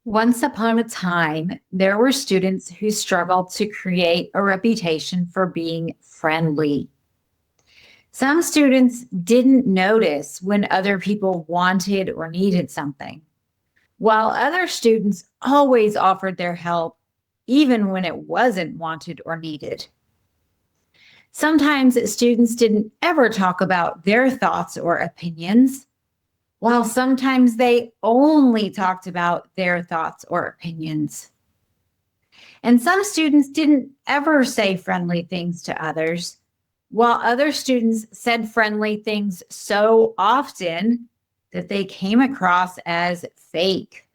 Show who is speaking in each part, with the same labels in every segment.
Speaker 1: Once upon a time, there were students who struggled to create a reputation for being friendly. Some students didn't notice when other people wanted or needed something, while other students always offered their help, even when it wasn't wanted or needed. Sometimes students didn't ever talk about their thoughts or opinions, while sometimes they only talked about their thoughts or opinions. And some students didn't ever say friendly things to others, while other students said friendly things so often that they came across as fake.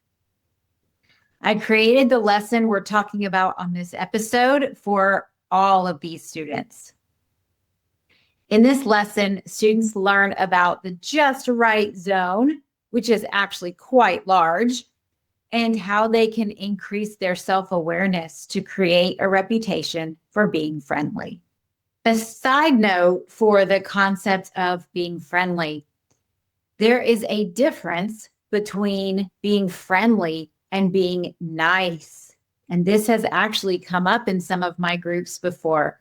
Speaker 1: I created the lesson we're talking about on this episode for all of these students. In this lesson, students learn about the just right zone, which is actually quite large, and how they can increase their self-awareness to create a reputation for being friendly. A side note for the concept of being friendly, there is a difference between being friendly and being nice. And this has actually come up in some of my groups before.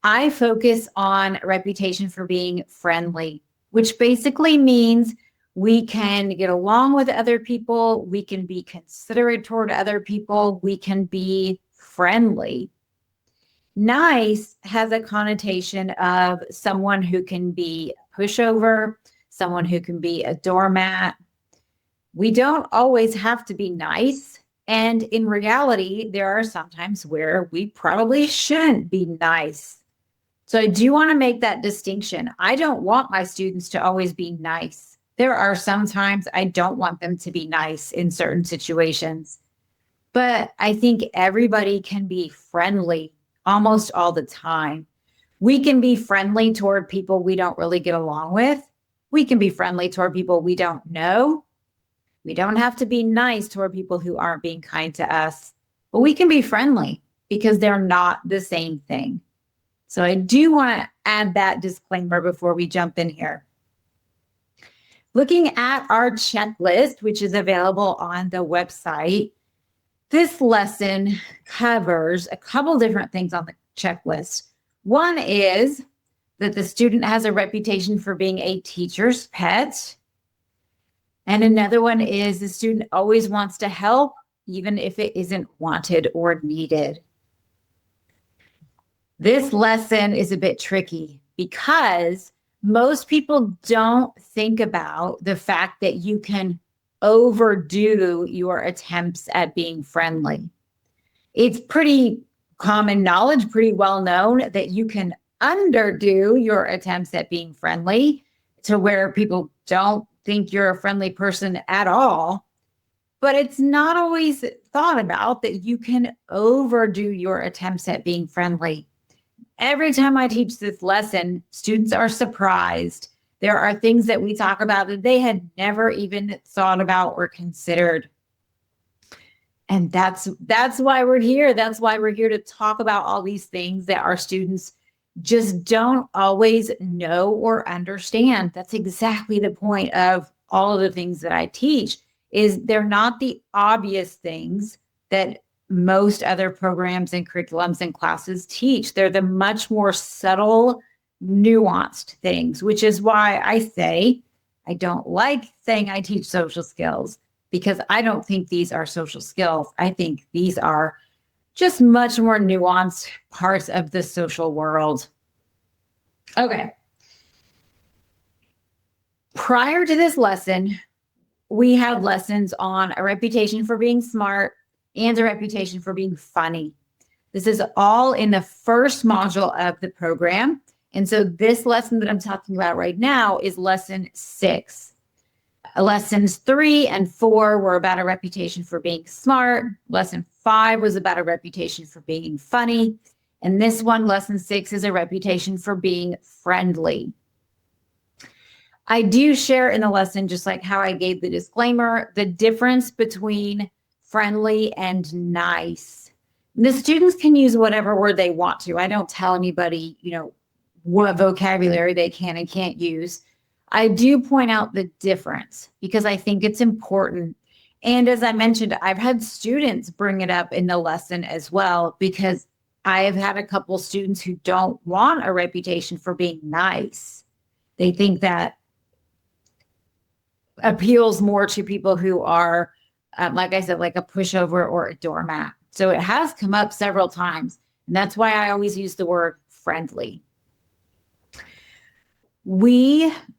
Speaker 1: I focus on a reputation for being friendly, which basically means we can get along with other people, we can be considerate toward other people, we can be friendly. Nice has a connotation of someone who can be a pushover, someone who can be a doormat. We don't always have to be nice. And in reality, there are sometimes where we probably shouldn't be nice. So I do want to make that distinction. I don't want my students to always be nice. There are some times I don't want them to be nice in certain situations, but I think everybody can be friendly almost all the time. We can be friendly toward people we don't really get along with. We can be friendly toward people we don't know. We don't have to be nice toward people who aren't being kind to us, but we can be friendly because they're not the same thing. So I do want to add that disclaimer before we jump in here. Looking at our checklist, which is available on the website, this lesson covers a couple different things on the checklist. One is that the student has a reputation for being a teacher's pet. And another one is the student always wants to help, even if it isn't wanted or needed. This lesson is a bit tricky because most people don't think about the fact that you can overdo your attempts at being friendly. It's pretty common knowledge, pretty well known that you can underdo your attempts at being friendly to where people don't think you're a friendly person at all. But it's not always thought about that you can overdo your attempts at being friendly. Every time I teach this lesson, students are surprised. There are things that we talk about that they had never even thought about or considered. And that's why we're here. That's why we're here to talk about all these things that our students just don't always know or understand. That's exactly the point of all of the things that I teach, is they're not the obvious things that most other programs and curriculums and classes teach. They're the much more subtle, nuanced things, which is why I say I don't like saying I teach social skills, because I don't think these are social skills. I think these are just much more nuanced parts of the social world. Okay. Prior to this lesson, we had lessons on a reputation for being smart and a reputation for being funny. This is all in the first module of the program. And so this lesson that I'm talking about right now is lesson 6. Lessons 3 and 4 were about a reputation for being smart. Lesson 5 was about a reputation for being funny. And this one, lesson 6, is a reputation for being friendly. I do share in the lesson, just like how I gave the disclaimer, the difference between friendly and nice. The students can use whatever word they want to. I don't tell anybody, what vocabulary they can and can't use. I do point out the difference because I think it's important. And as I mentioned, I've had students bring it up in the lesson as well, because I have had a couple students who don't want a reputation for being nice. They think that appeals more to people who are, like I said, like a pushover or a doormat. So it has come up several times. And that's why I always use the word friendly.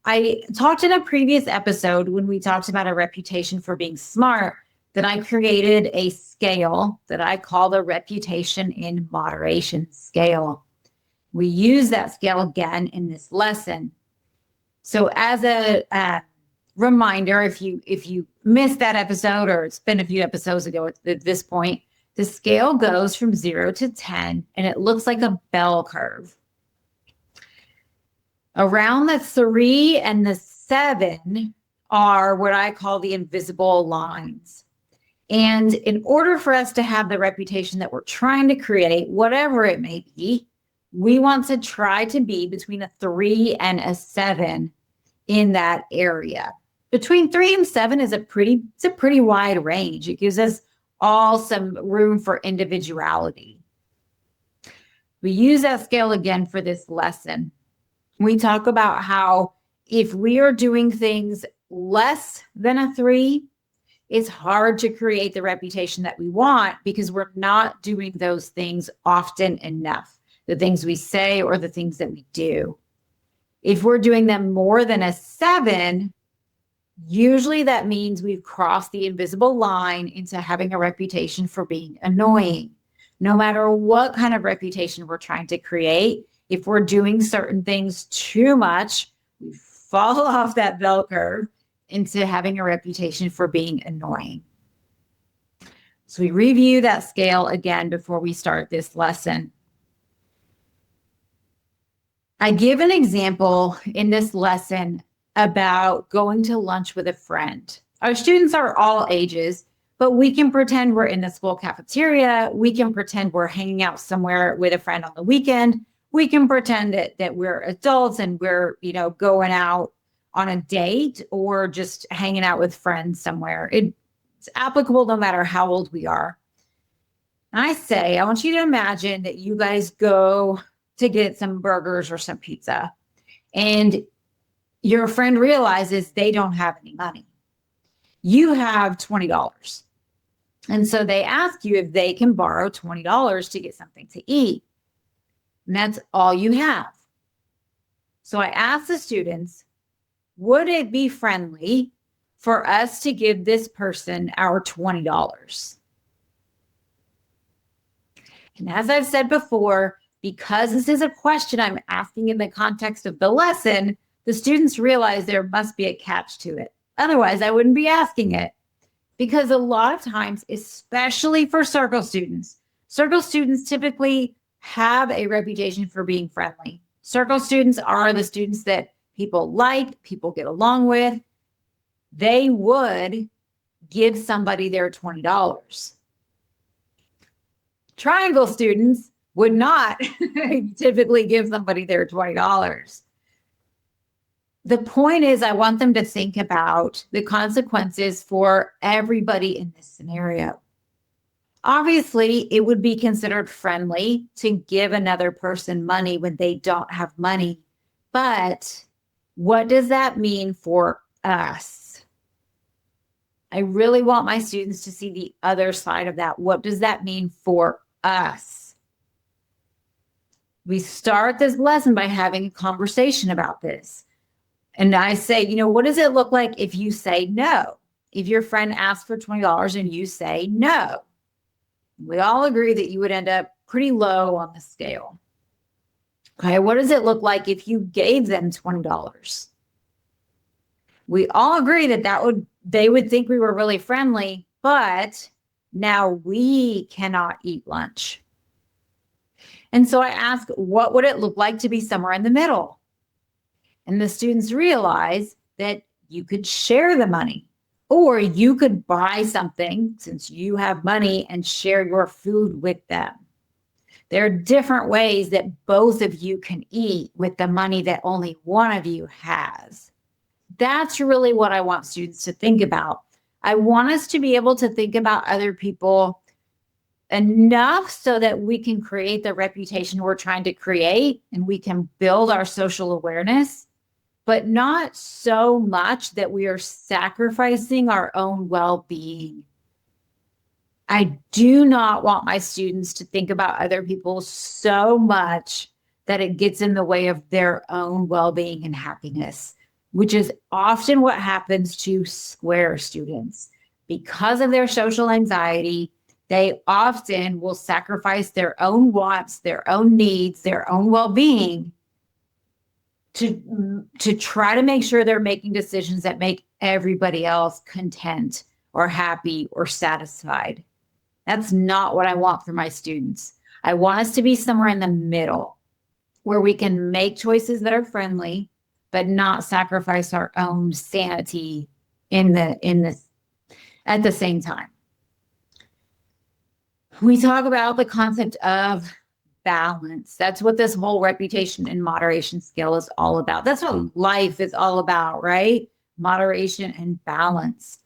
Speaker 1: I talked in a previous episode when we talked about a reputation for being smart, that I created a scale that I call the reputation in moderation scale. We use that scale again in this lesson. So as a reminder, if you missed that episode, or it's been a few episodes ago at this point, the scale goes from 0 to 10, and it looks like a bell curve. Around the 3 and the 7 are what I call the invisible lines. And in order for us to have the reputation that we're trying to create, whatever it may be, we want to try to be between a 3 and a 7 in that area. Between 3 and 7 is a pretty wide range. It gives us all some room for individuality. We use that scale again for this lesson. We talk about how if we are doing things less than a 3, it's hard to create the reputation that we want, because we're not doing those things often enough, the things we say or the things that we do. If we're doing them more than a 7, usually that means we've crossed the invisible line into having a reputation for being annoying. No matter what kind of reputation we're trying to create, if we're doing certain things too much, we fall off that bell curve into having a reputation for being annoying. So we review that scale again before we start this lesson. I give an example in this lesson about going to lunch with a friend. Our students are all ages, but we can pretend we're in the school cafeteria. We can pretend we're hanging out somewhere with a friend on the weekend. We can pretend that we're adults and we're, going out on a date or just hanging out with friends somewhere. It's applicable no matter how old we are. And I want you to imagine that you guys go to get some burgers or some pizza, and your friend realizes they don't have any money. You have $20. And so they ask you if they can borrow $20 to get something to eat. And that's all you have. So I asked the students, would it be friendly for us to give this person our $20? And as I've said before, because this is a question I'm asking in the context of the lesson, the students realize there must be a catch to it. Otherwise, I wouldn't be asking it. Because a lot of times, especially for circle students typically have a reputation for being friendly. Circle students are the students that people like, people get along with. They would give somebody their $20. Triangle students would not typically give somebody their $20. The point is, I want them to think about the consequences for everybody in this scenario. Obviously, it would be considered friendly to give another person money when they don't have money. But what does that mean for us? I really want my students to see the other side of that. What does that mean for us? We start this lesson by having a conversation about this. And I say, what does it look like if you say no? If your friend asks for $20 and you say no, we all agree that you would end up pretty low on the scale. Okay, what does it look like if you gave them $20? We all agree that they would think we were really friendly, but now we cannot eat lunch. And so I ask, what would it look like to be somewhere in the middle? And the students realize that you could share the money, or you could buy something since you have money and share your food with them. There are different ways that both of you can eat with the money that only one of you has. That's really what I want students to think about. I want us to be able to think about other people enough so that we can create the reputation we're trying to create and we can build our social awareness, but not so much that we are sacrificing our own well-being. I do not want my students to think about other people so much that it gets in the way of their own well-being and happiness, which is often what happens to square students. Because of their social anxiety, they often will sacrifice their own wants, their own needs, their own well-being to try to make sure they're making decisions that make everybody else content or happy or satisfied. That's not what I want for my students. I want us to be somewhere in the middle where we can make choices that are friendly, but not sacrifice our own sanity at the same time. We talk about the concept of balance. That's what this whole reputation and moderation scale is all about. That's what life is all about, right? Moderation and balance.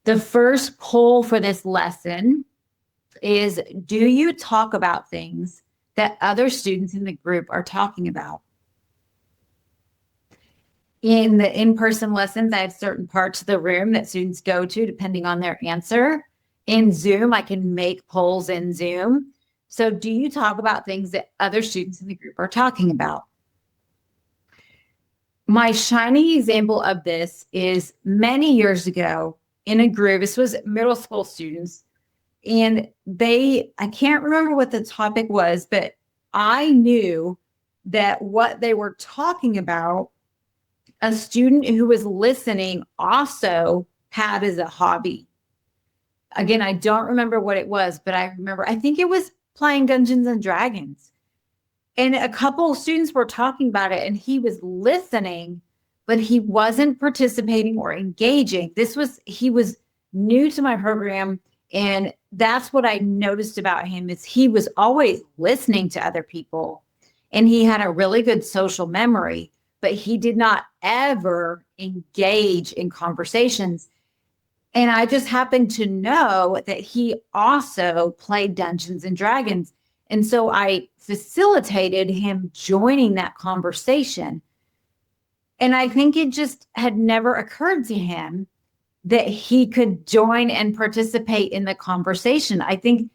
Speaker 1: The first poll for this lesson is, do you talk about things that other students in the group are talking about? In the in-person lessons, I have certain parts of the room that students go to depending on their answer. In Zoom, I can make polls in Zoom. So do you talk about things that other students in the group are talking about? My shining example of this is many years ago in a group, this was middle school students, and I can't remember what the topic was, but I knew that what they were talking about, a student who was listening also had as a hobby. Again, I don't remember what it was, but I think it was playing Dungeons and Dragons. And a couple of students were talking about it and he was listening, but he wasn't participating or engaging. He was new to my program. And that's what I noticed about him is he was always listening to other people and he had a really good social memory, but he did not ever engage in conversations. And I just happened to know that he also played Dungeons and Dragons. And so I facilitated him joining that conversation. And I think it just had never occurred to him that he could join and participate in the conversation. I think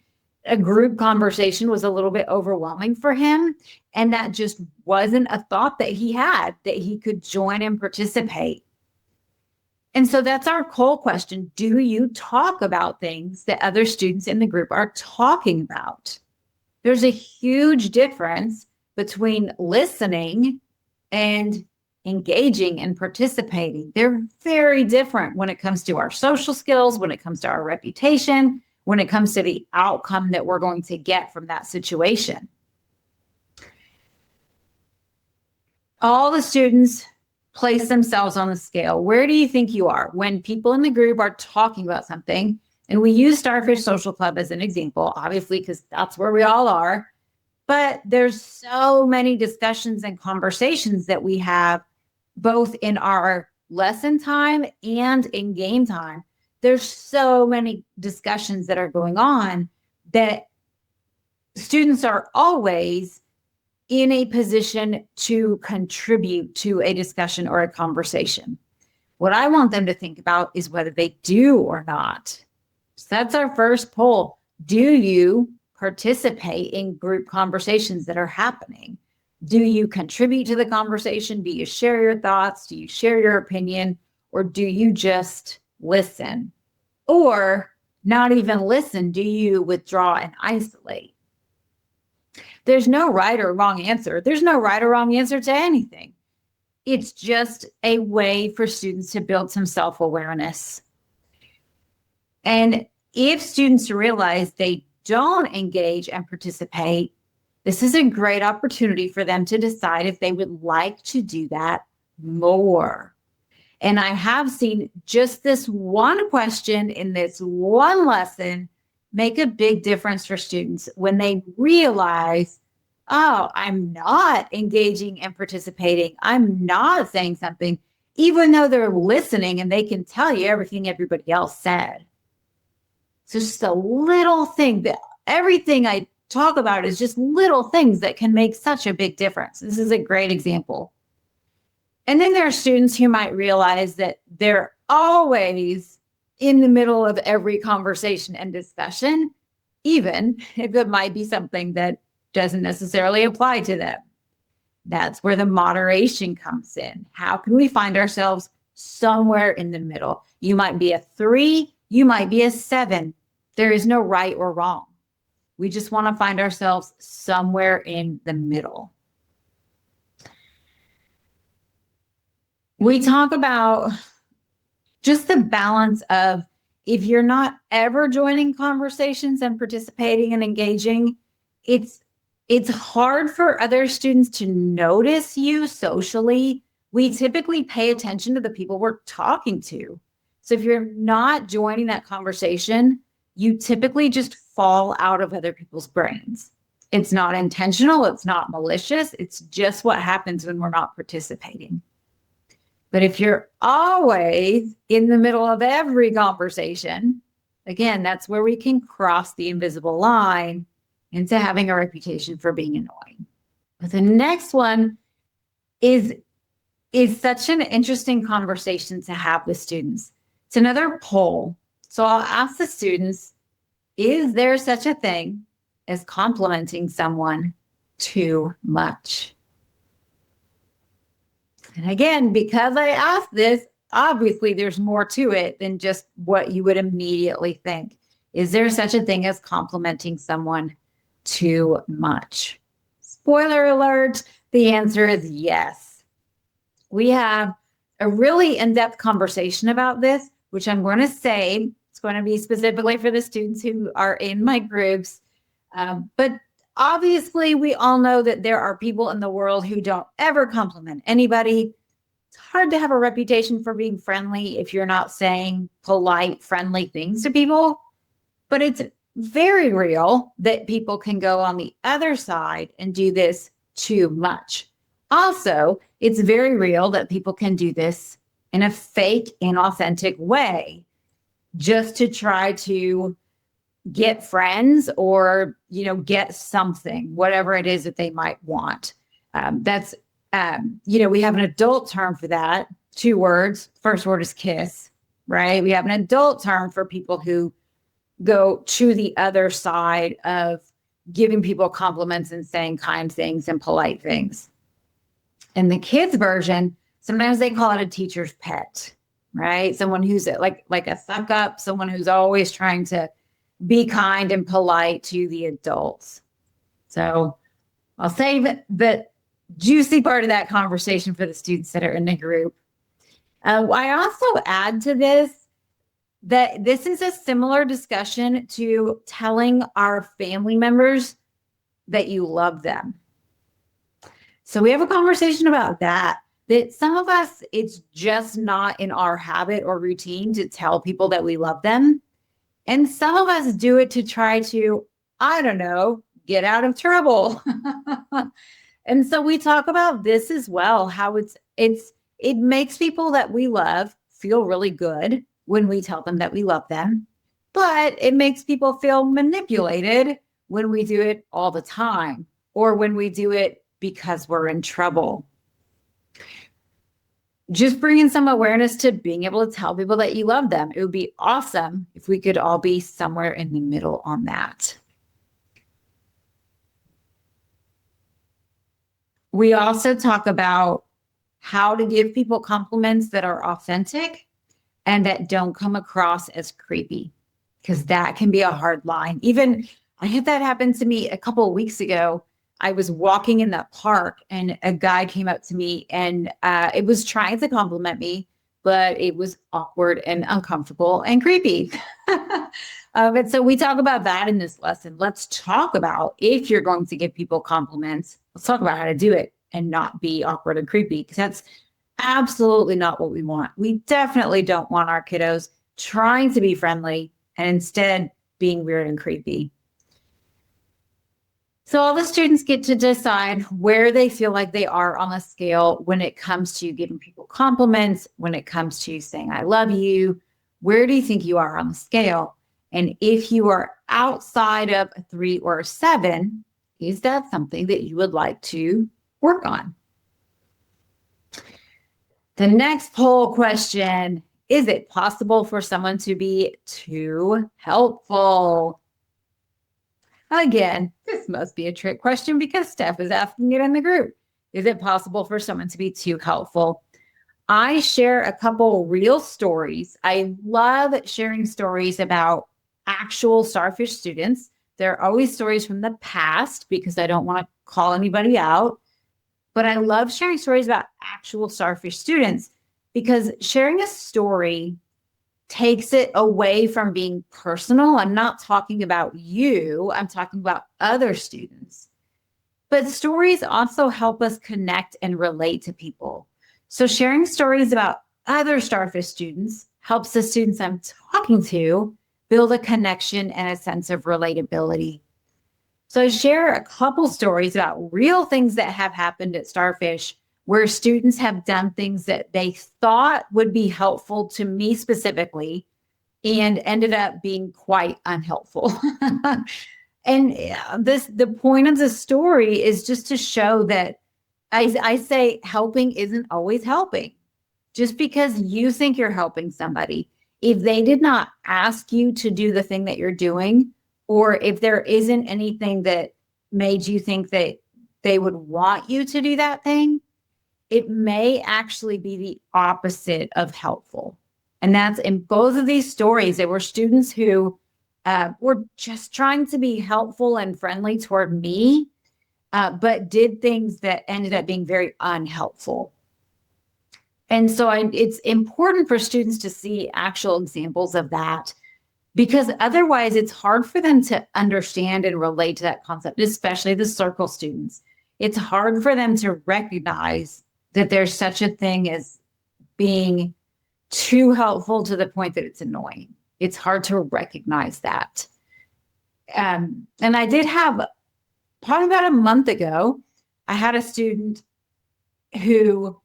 Speaker 1: a group conversation was a little bit overwhelming for him. And that just wasn't a thought that he had, that he could join and participate. And so that's our poll question. Do you talk about things that other students in the group are talking about? There's a huge difference between listening and engaging and participating. They're very different when it comes to our social skills, when it comes to our reputation, when it comes to the outcome that we're going to get from that situation. All the students place themselves on the scale. Where do you think you are when people in the group are talking about something? And we use Starfish Social Club as an example, obviously, because that's where we all are. But there's so many discussions and conversations that we have both in our lesson time and in game time. There's so many discussions that are going on that students are always in a position to contribute to a discussion or a conversation. What I want them to think about is whether they do or not. So that's our first poll. Do you participate in group conversations that are happening? Do you contribute to the conversation? Do you share your thoughts? Do you share your opinion? Or do you just listen? Or not even listen? Do you withdraw and isolate? There's no right or wrong answer. There's no right or wrong answer to anything. It's just a way for students to build some self-awareness. And if students realize they don't engage and participate, this is a great opportunity for them to decide if they would like to do that more. And I have seen just this one question in this one lesson make a big difference for students when they realize, oh, I'm not engaging and participating. I'm not saying something. even though they're listening and they can tell you everything everybody else said. So it's just a little thing that everything I talk about is just little things that can make such a big difference. This is a great example. And then there are students who might realize that they're always in the middle of every conversation and discussion, even if it might be something that doesn't necessarily apply to them. That's where the moderation comes in. How can we find ourselves somewhere in the middle? You might be a 3, you might be a 7. There is no right or wrong. We just want to find ourselves somewhere in the middle. We talk about just the balance of, if you're not ever joining conversations and participating and engaging, it's hard for other students to notice you socially. We typically pay attention to the people we're talking to. So if you're not joining that conversation, you typically just fall out of other people's brains. It's not intentional. It's not malicious. It's just what happens when we're not participating. But if you're always in the middle of every conversation, again, that's where we can cross the invisible line into having a reputation for being annoying. But the next one is such an interesting conversation to have with students. It's another poll. So I'll ask the students, is there such a thing as complimenting someone too much? And again, because I asked this, obviously there's more to it than just what you would immediately think. Is there such a thing as complimenting someone too much? Spoiler alert, the answer is yes. We have a really in-depth conversation about this, which I'm going to say, it's going to be specifically for the students who are in my groups. But obviously, we all know that there are people in the world who don't ever compliment anybody. It's hard to have a reputation for being friendly if you're not saying polite, friendly things to people. But it's very real that people can go on the other side and do this too much. Also, it's very real that people can do this in a fake, inauthentic way just to try to get friends or, get something, whatever it is that they might want. We have an adult term for that, 2 words. First word is kiss, right? We have an adult term for people who go to the other side of giving people compliments and saying kind things and polite things. And the kids version, sometimes they call it a teacher's pet, right? Someone who's like a suck up, someone who's always trying to be kind and polite to the adults. So I'll save the juicy part of that conversation for the students that are in the group. I also add to this that this is a similar discussion to telling our family members that you love them. So we have a conversation about that some of us, it's just not in our habit or routine to tell people that we love them. And some of us do it to try to, get out of trouble. And so we talk about this as well, how it makes people that we love feel really good when we tell them that we love them, but it makes people feel manipulated when we do it all the time or when we do it because we're in trouble. Just bringing some awareness to being able to tell people that you love them. It would be awesome if we could all be somewhere in the middle on that. We also talk about how to give people compliments that are authentic and that don't come across as creepy, because that can be a hard line. Even I had that happen to me a couple of weeks ago. I was walking in that park and a guy came up to me and it was trying to compliment me, but it was awkward and uncomfortable and creepy. And so we talk about that in this lesson. Let's talk about, if you're going to give people compliments, let's talk about how to do it and not be awkward and creepy, because that's absolutely not what we want. We definitely don't want our kiddos trying to be friendly and instead being weird and creepy. So all the students get to decide where they feel like they are on the scale when it comes to giving people compliments, when it comes to saying, I love you. Where do you think you are on the scale? And if you are outside of a 3 or a 7, is that something that you would like to work on? The next poll question, is it possible for someone to be too helpful? Again, this must be a trick question because Steph is asking it in the group. Is it possible for someone to be too helpful? I share a couple real stories. I love sharing stories about actual Starfish students. They're always stories from the past because I don't want to call anybody out. But I love sharing stories about actual Starfish students because sharing a story takes it away from being personal. I'm not talking about you, I'm talking about other students. But stories also help us connect and relate to people. So sharing stories about other Starfish students helps the students I'm talking to build a connection and a sense of relatability. So I share a couple stories about real things that have happened at Starfish where students have done things that they thought would be helpful to me specifically and ended up being quite unhelpful. And the point of the story is just to show that I say helping isn't always helping. Just because you think you're helping somebody, if they did not ask you to do the thing that you're doing, or if there isn't anything that made you think that they would want you to do that thing, it may actually be the opposite of helpful. And that's in both of these stories. There were students who were just trying to be helpful and friendly toward me, but did things that ended up being very unhelpful. And so it's important for students to see actual examples of that, because otherwise it's hard for them to understand and relate to that concept, especially the circle students. It's hard for them to recognize that there's such a thing as being too helpful to the point that it's annoying. It's hard to recognize that. And I did have, probably about a month ago, I had a student who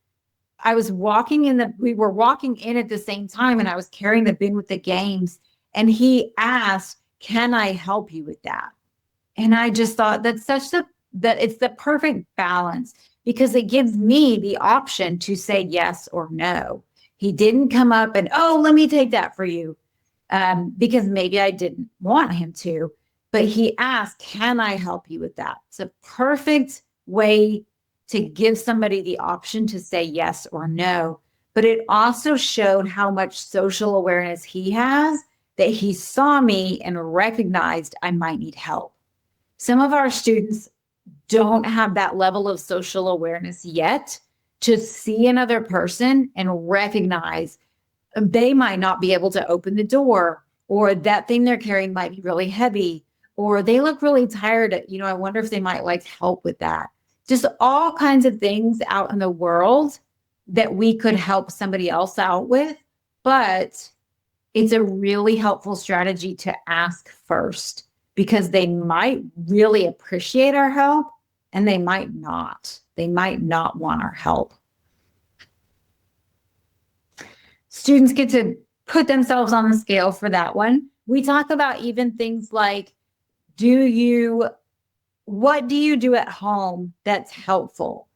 Speaker 1: we were walking in at the same time, and I was carrying the bin with the games, and he asked, can I help you with that? And I just thought that it's the perfect balance, because it gives me the option to say yes or no. He didn't come up and, oh, let me take that for you, because maybe I didn't want him to, but he asked, can I help you with that? It's a perfect way to give somebody the option to say yes or no. But it also showed how much social awareness he has, that he saw me and recognized I might need help. Some of our students don't have that level of social awareness yet to see another person and recognize they might not be able to open the door, or that thing they're carrying might be really heavy, or they look really tired. I wonder if they might like help with that. Just all kinds of things out in the world that we could help somebody else out with. But it's a really helpful strategy to ask first, because they might really appreciate our help and they might not. They might not want our help. Students get to put themselves on the scale for that one. We talk about even things like, what do you do at home that's helpful?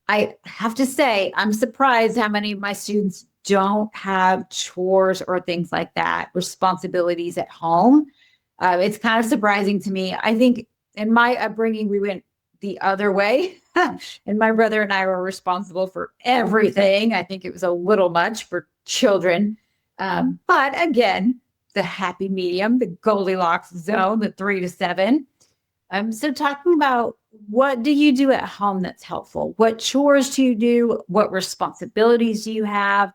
Speaker 1: I have to say, I'm surprised how many of my students don't have chores or things like that, responsibilities at home. It's kind of surprising to me. I think in my upbringing, we went the other way. And my brother and I were responsible for everything. I think it was a little much for children. But again, the happy medium, the Goldilocks zone, the 3 to 7. So talking about, what do you do at home that's helpful? What chores do you do? What responsibilities do you have?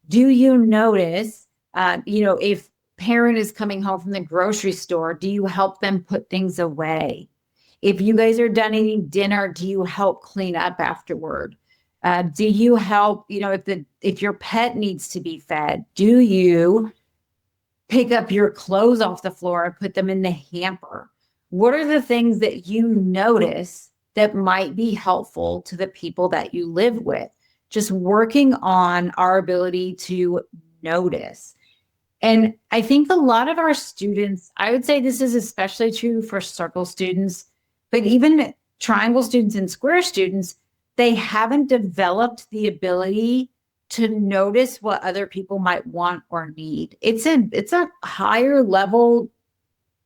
Speaker 1: Do you notice, if parent is coming home from the grocery store, do you help them put things away? If you guys are done eating dinner, do you help clean up afterward? Do you help, if your pet needs to be fed, do you pick up your clothes off the floor and put them in the hamper? What are the things that you notice that might be helpful to the people that you live with? Just working on our ability to notice. And I think a lot of our students, I would say this is especially true for circle students, but even triangle students and square students, they haven't developed the ability to notice what other people might want or need. It's a higher level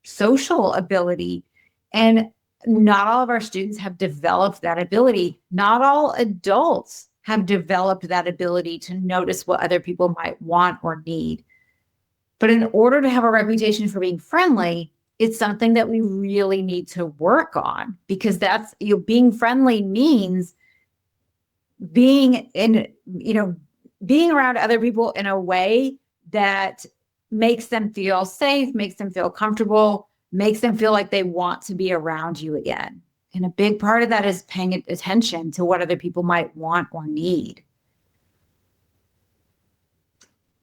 Speaker 1: social ability. And not all of our students have developed that ability. Not all adults have developed that ability to notice what other people might want or need. But in order to have a reputation for being friendly, it's something that we really need to work on, because that's, being friendly means being in, being around other people in a way that makes them feel safe, makes them feel comfortable, makes them feel like they want to be around you again. And a big part of that is paying attention to what other people might want or need.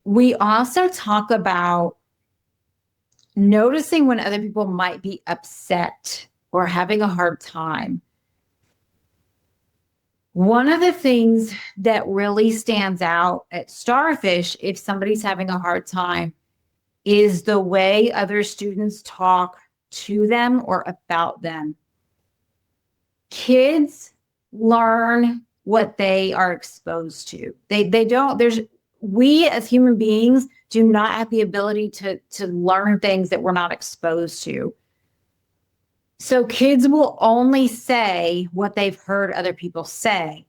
Speaker 1: We also talk about noticing when other people might be upset or having a hard time. One of the things that really stands out at Starfish, if somebody's having a hard time, is the way other students talk to them or about them. Kids learn what they are exposed to. We as human beings do not have the ability to learn things that we're not exposed to. So kids will only say what they've heard other people say.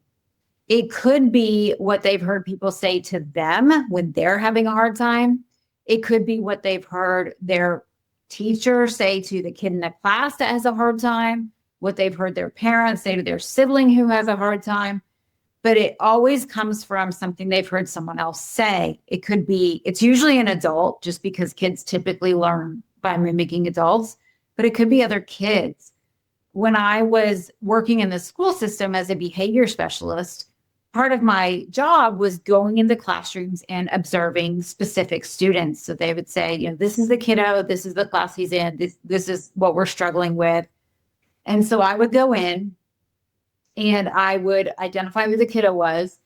Speaker 1: It could be what they've heard people say to them when they're having a hard time. It could be what they've heard their teacher say to the kid in the class that has a hard time, what they've heard their parents say to their sibling who has a hard time. But it always comes from something they've heard someone else say. It's usually an adult, just because kids typically learn by mimicking adults, but it could be other kids. When I was working in the school system as a behavior specialist, part of my job was going into classrooms and observing specific students. So they would say, this is the kiddo, this is the class he's in, this is what we're struggling with. And so I would go in and I would identify who the kiddo was.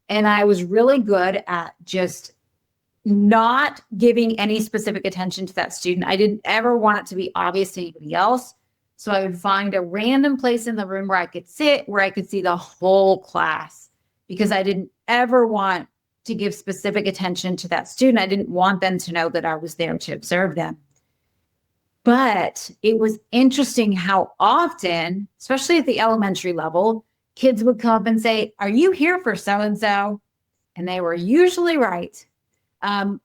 Speaker 1: And I was really good at just not giving any specific attention to that student. I didn't ever want it to be obvious to anybody else. So I would find a random place in the room where I could sit, where I could see the whole class, because I didn't ever want to give specific attention to that student. I didn't want them to know that I was there to observe them. But it was interesting how often, especially at the elementary level, kids would come up and say, "Are you here for so-and-so?" And they were usually right.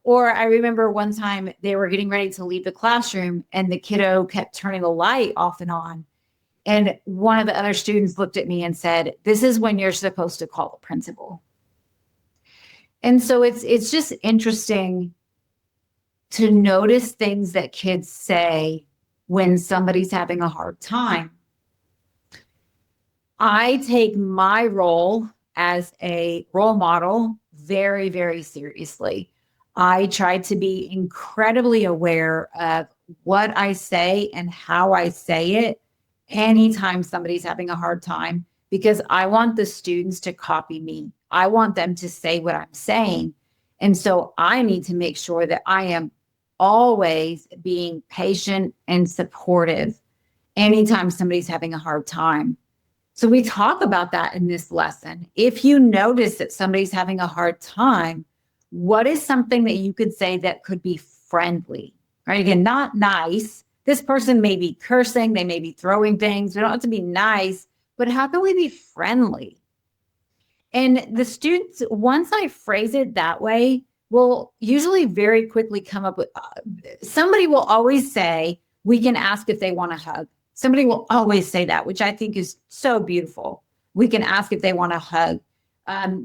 Speaker 1: Or I remember one time they were getting ready to leave the classroom and the kiddo kept turning the light off and on. And one of the other students looked at me and said, "This is when you're supposed to call the principal." And so it's just interesting to notice things that kids say when somebody's having a hard time. I take my role as a role model very, very seriously. I try to be incredibly aware of what I say and how I say it anytime somebody's having a hard time, because I want the students to copy me. I want them to say what I'm saying. And so I need to make sure that I am always being patient and supportive anytime somebody's having a hard time. So we talk about that in this lesson. If you notice that somebody's having a hard time, what is something that you could say that could be friendly, right? Again, not nice. This person may be cursing, they may be throwing things. We don't have to be nice, but how can we be friendly? And the students, once I phrase it that way, will usually very quickly come up with, somebody will always say, "We can ask if they want a hug." Somebody will always say that, which I think is so beautiful. We can ask if they want a hug.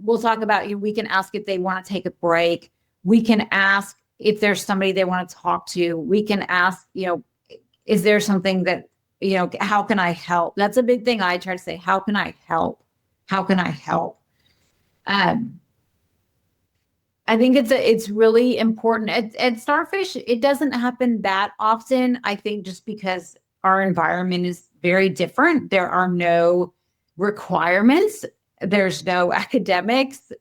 Speaker 1: We'll talk about, we can ask if they want to take a break. We can ask if there's somebody they want to talk to. We can ask, is there something that, how can I help? That's a big thing. I try to say, how can I help? How can I help? I think it's really important. At Starfish, it doesn't happen that often, I think, just because our environment is very different. There are no requirements. There's no academics.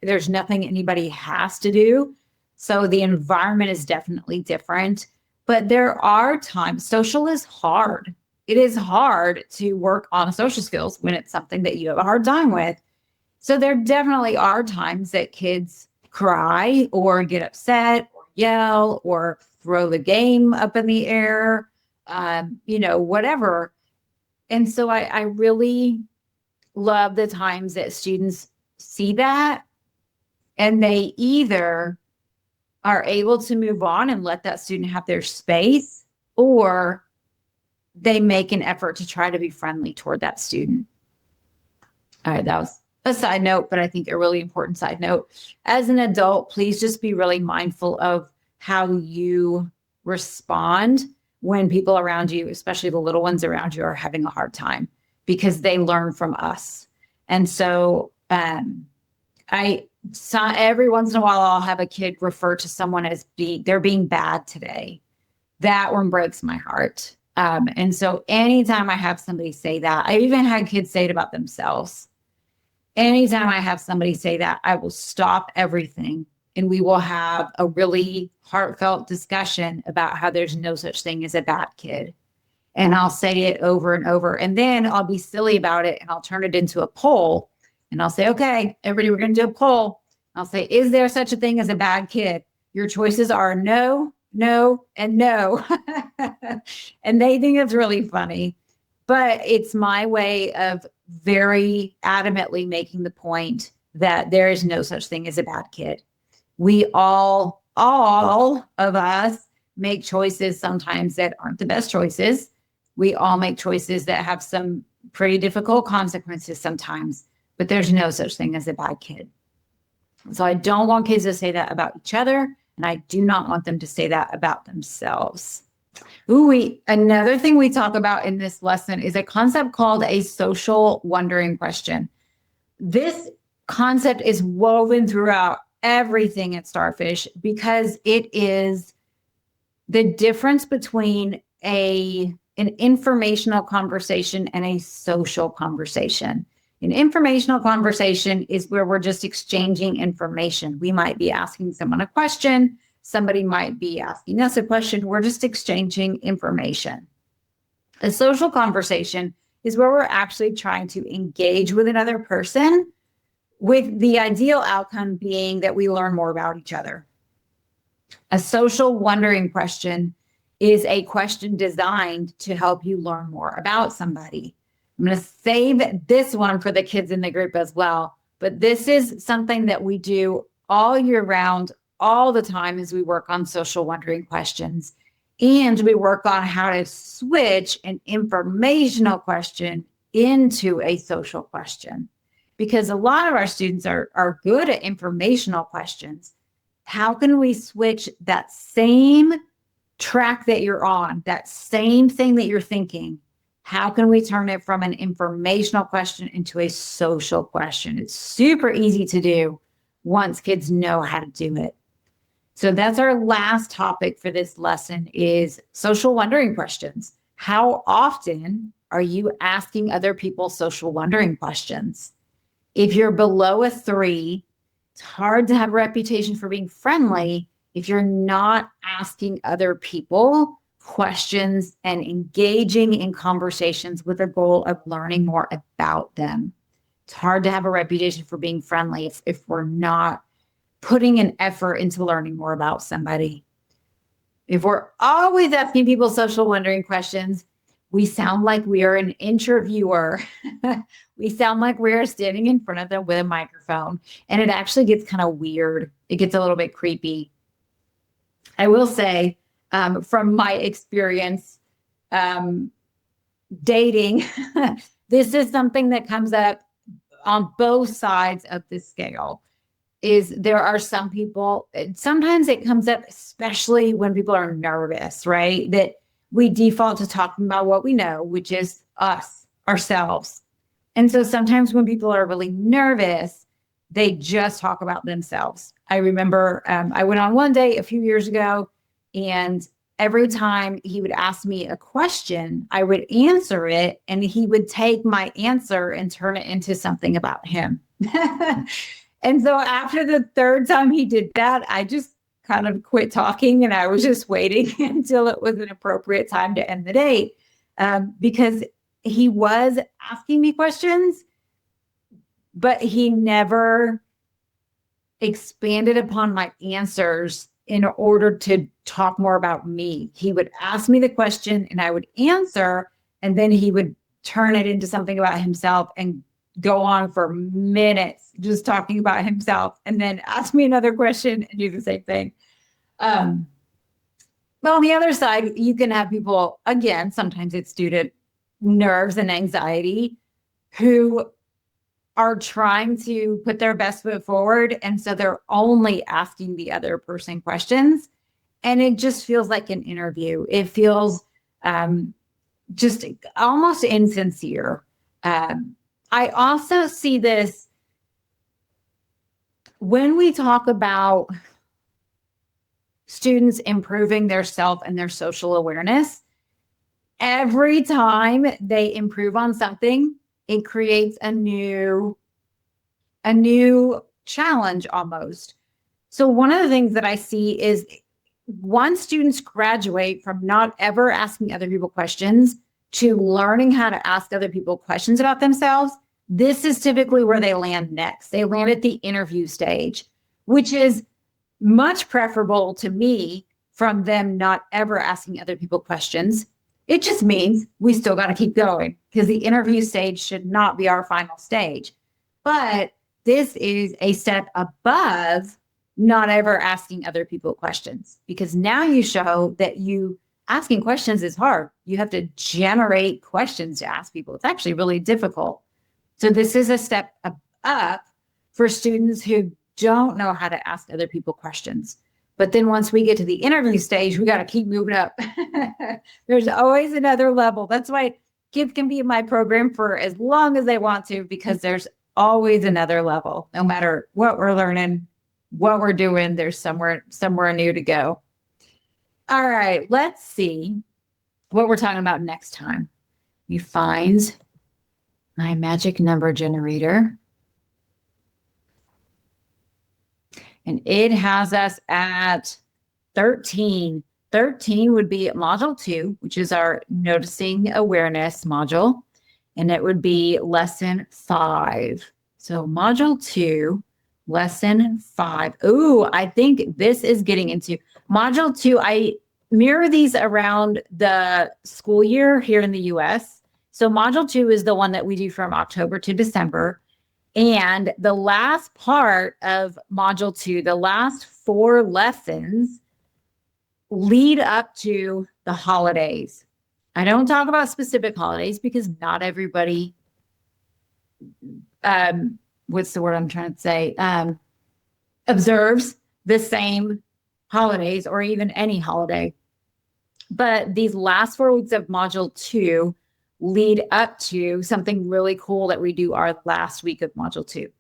Speaker 1: There's nothing anybody has to do. So the environment is definitely different. But there are times, social is hard. It is hard to work on social skills when it's something that you have a hard time with. So there definitely are times that kids cry or get upset or yell or throw the game up in the air, whatever. And so I really love the times that students see that and they either are able to move on and let that student have their space, or they make an effort to try to be friendly toward that student. All right, that was a side note, but I think a really important side note. As an adult, please just be really mindful of how you respond when people around you, especially the little ones around you, are having a hard time, because they learn from us. And so I saw every once in a while, I'll have a kid refer to someone as they're being bad today. That one breaks my heart. And so anytime I have somebody say that, I even had kids say it about themselves. Anytime I have somebody say that, I will stop everything and we will have a really heartfelt discussion about how there's no such thing as a bad kid. And I'll say it over and over. And then I'll be silly about it and I'll turn it into a poll. And I'll say, okay, everybody, we're going to do a poll. I'll say, is there such a thing as a bad kid? Your choices are no, no, and no. And they think it's really funny. But it's my way of very adamantly making the point that there is no such thing as a bad kid. We all of us make choices sometimes that aren't the best choices. We all make choices that have some pretty difficult consequences sometimes, but there's no such thing as a bad kid. So I don't want kids to say that about each other, and I do not want them to say that about themselves. Another thing we talk about in this lesson is a concept called a social wondering question. This concept is woven throughout everything at Starfish because it is the difference between an informational conversation and a social conversation. An informational conversation is where we're just exchanging information. We might be asking someone a question. Somebody might be asking us a question. We're just exchanging information. A social conversation is where we're actually trying to engage with another person, with the ideal outcome being that we learn more about each other. A social wondering question is a question designed to help you learn more about somebody. I'm going to save this one for the kids in the group as well, but this is something that we do all year round, all the time, as we work on social wondering questions. And we work on how to switch an informational question into a social question. Because a lot of our students are good at informational questions. How can we switch that same track that you're on, that same thing that you're thinking? How can we turn it from an informational question into a social question? It's super easy to do once kids know how to do it. So that's our last topic for this lesson is social wondering questions. How often are you asking other people social wondering questions? If you're below a 3, it's hard to have a reputation for being friendly if you're not asking other people questions and engaging in conversations with a goal of learning more about them. It's hard to have a reputation for being friendly if we're not putting an effort into learning more about somebody. If we're always asking people social wondering questions, we sound like we are an interviewer. We sound like we're standing in front of them with a microphone, and it actually gets kind of weird. It gets a little bit creepy. I will say, from my experience dating, this is something that comes up on both sides of the scale. Is there are some people, sometimes it comes up, especially when people are nervous, right? That we default to talking about what we know, which is us, ourselves. And so sometimes when people are really nervous, they just talk about themselves. I remember I went on one date a few years ago, and every time he would ask me a question, I would answer it, and he would take my answer and turn it into something about him. And so after the third time he did that, I just kind of quit talking, and I was just waiting until it was an appropriate time to end the date, because he was asking me questions, but he never expanded upon my answers in order to talk more about me. He would ask me the question and I would answer, and then he would turn it into something about himself and go on for minutes just talking about himself, and then ask me another question and do the same thing. But on the other side, you can have people, again, sometimes it's due to nerves and anxiety, who are trying to put their best foot forward. And so they're only asking the other person questions. And it just feels like an interview. It feels just almost insincere. I also see this when we talk about students improving their self and their social awareness. Every time they improve on something, it creates a new challenge almost. So one of the things that I see is once students graduate from not ever asking other people questions to learning how to ask other people questions about themselves, this is typically where they land next. They land at the interview stage, which is much preferable to me from them not ever asking other people questions. It just means we still got to keep going, because the interview stage should not be our final stage. But this is a step above not ever asking other people questions, because now you show that asking questions is hard. You have to generate questions to ask people. It's actually really difficult. So this is a step up for students who don't know how to ask other people questions. But then once we get to the interview stage, we got to keep moving up. There's always another level. That's why kids can be in my program for as long as they want to, because there's always another level. No matter what we're learning, what we're doing, there's somewhere new to go. All right, let's see what we're talking about next time. You find my magic number generator. And it has us at 13. 13 would be module 2, which is our noticing awareness module. And it would be lesson 5. So module 2, lesson 5. Ooh, I think this is getting into module 2. I mirror these around the school year here in the US. So module 2 is the one that we do from October to December. And the last part of module 2, the last 4 lessons lead up to the holidays. I don't talk about specific holidays because not everybody, what's the word I'm trying to say, observes the same holidays or even any holiday. But these last 4 weeks of module 2 lead up to something really cool that we do our last week of module 2.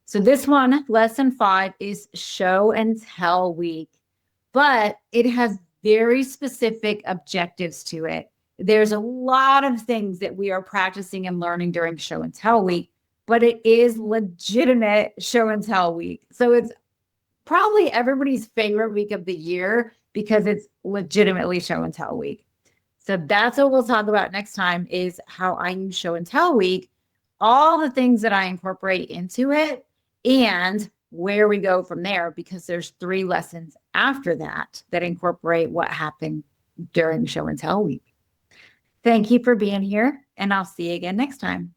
Speaker 1: So this one, lesson 5, is show and tell week, but it has very specific objectives to it. There's a lot of things that we are practicing and learning during show and tell week, but it is legitimate show and tell week. So it's probably everybody's favorite week of the year because it's legitimately show and tell week. So that's what we'll talk about next time, is how I use show and tell week, all the things that I incorporate into it, and where we go from there, because there's 3 lessons after that that incorporate what happened during show and tell week. Thank you for being here, and I'll see you again next time.